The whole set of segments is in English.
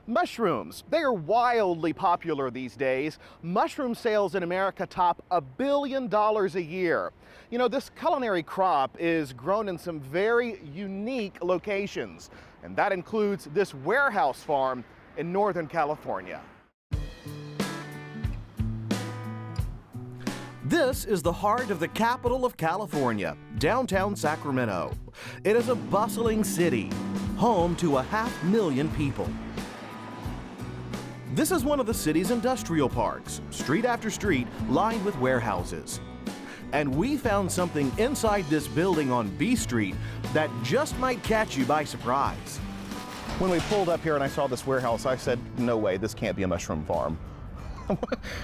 Mushrooms, they are wildly popular these days. Mushroom sales in America top $1 billion a year. You know, this culinary crop is grown in some very unique locations, and that includes this warehouse farm in Northern California. This is the heart of the capital of California, downtown Sacramento. It is a bustling city, home to 500,000 people. This is one of the city's industrial parks, street after street lined with warehouses. And we found something inside this building on B Street that just might catch you by surprise. When we pulled up here and I saw this warehouse, I said, no way, this can't be a mushroom farm.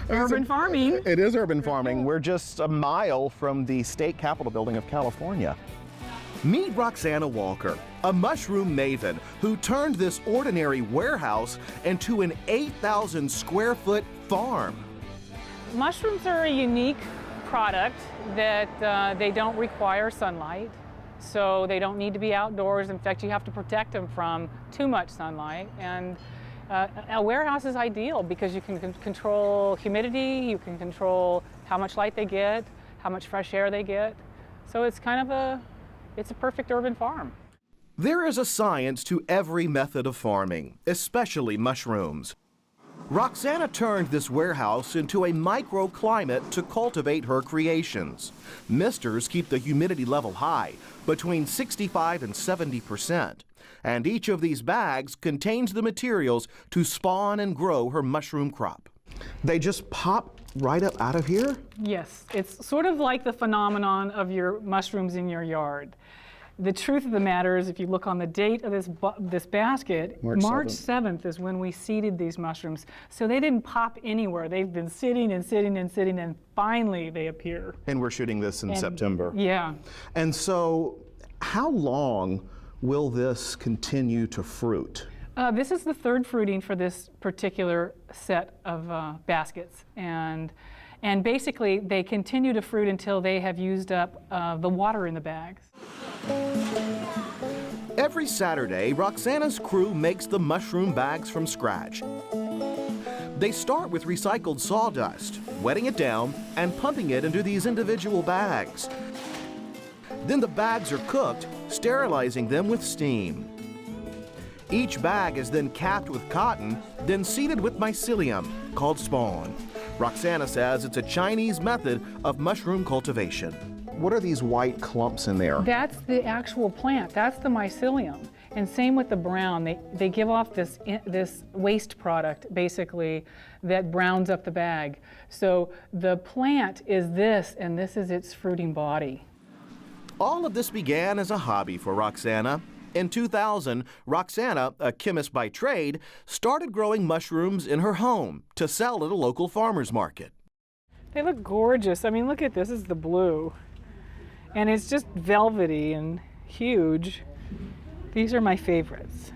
Urban farming. It is urban farming. We're just a mile from the state capitol building of California. Meet Roxana Walker, a mushroom maven who turned this ordinary warehouse into an 8,000 square foot farm. Mushrooms are a unique product that they don't require sunlight, so they don't need to be outdoors. In fact, you have to protect them from too much sunlight. And a warehouse is ideal because you can control humidity, you can control how much light they get, how much fresh air they get. So it's kind of it's a perfect urban farm. There is a science to every method of farming, especially mushrooms. Roxana turned this warehouse into a microclimate to cultivate her creations. Misters keep the humidity level high, between 65 and 70%. And each of these bags contains the materials to spawn and grow her mushroom crop. They just pop right up out of here? Yes, it's sort of like the phenomenon of your mushrooms in your yard. The truth of the matter is, if you look on the date of this basket, March 7th is when we seeded these mushrooms. So they didn't pop anywhere. They've been sitting and sitting and sitting, and finally they appear. And we're shooting this in September. Yeah. And so how long will this continue to fruit? This is the third fruiting for this particular set of baskets. And basically, they continue to fruit until they have used up the water in the bags. Every Saturday, Roxana's crew makes the mushroom bags from scratch. They start with recycled sawdust, wetting it down and pumping it into these individual bags. Then the bags are cooked, sterilizing them with steam. Each bag is then capped with cotton, then seeded with mycelium, called spawn. Roxana says it's a Chinese method of mushroom cultivation. What are these white clumps in there? That's the actual plant. That's the mycelium. And same with the brown. They give off this waste product, basically, that browns up the bag. So the plant is this, and this is its fruiting body. All of this began as a hobby for Roxana. In 2000, Roxana, a chemist by trade, started growing mushrooms in her home to sell at a local farmer's market. They look gorgeous. I mean, look at this. This is the blue. And it's just velvety and huge. These are my favorites.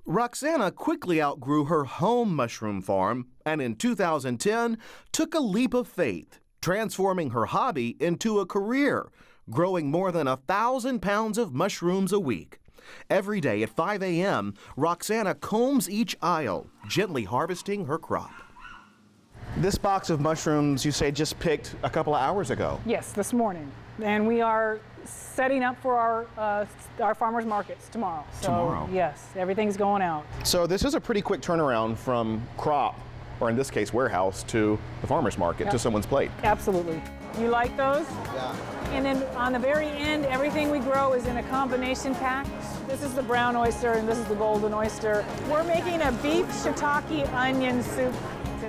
Roxana quickly outgrew her home mushroom farm and in 2010 took a leap of faith, transforming her hobby into a career, growing more than 1,000 pounds of mushrooms a week. Every day at 5 a.m., Roxana combs each aisle, gently harvesting her crop. This box of mushrooms, you say, just picked a couple of hours ago? Yes, this morning. And we are setting up for our farmers markets tomorrow. So, tomorrow? Yes, everything's going out. So this is a pretty quick turnaround from crop, or in this case, warehouse, to the farmer's market, to someone's plate. Absolutely. You like those? Yeah. And then on the very end, everything we grow is in a combination pack. This is the brown oyster and this is the golden oyster. We're making a beef shiitake onion soup.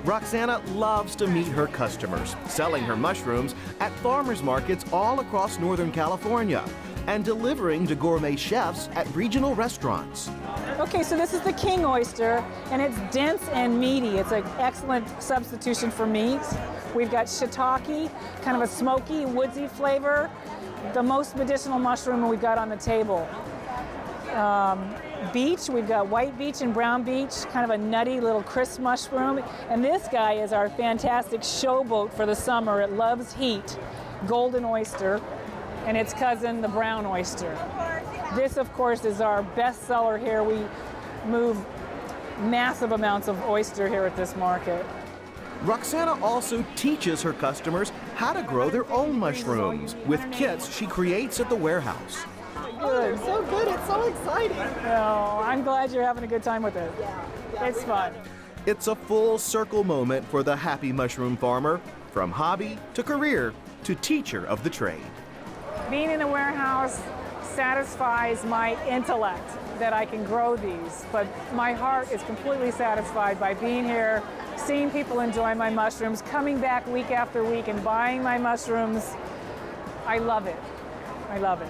Roxana loves to meet her customers, selling her mushrooms at farmers markets all across Northern California and delivering to gourmet chefs at regional restaurants. Okay, so this is the king oyster, and it's dense and meaty. It's an excellent substitution for meat. We've got shiitake, kind of a smoky, woodsy flavor. The most medicinal mushroom we've got on the table. Beech, we've got white beech and brown beech, kind of a nutty little crisp mushroom. And this guy is our fantastic showboat for the summer. It loves heat, golden oyster, and its cousin, the brown oyster. This, of course, is our best seller here. We move massive amounts of oyster here at this market. Roxana also teaches her customers how to grow their own mushrooms with kits she creates at the warehouse. Good. So good, it's so exciting. Well, I'm glad you're having a good time with it. Yeah. It's fun. It's a full circle moment for the happy mushroom farmer, from hobby to career to teacher of the trade. Being in the warehouse satisfies my intellect that I can grow these, but my heart is completely satisfied by being here, seeing people enjoy my mushrooms, coming back week after week and buying my mushrooms. I love it. I love it.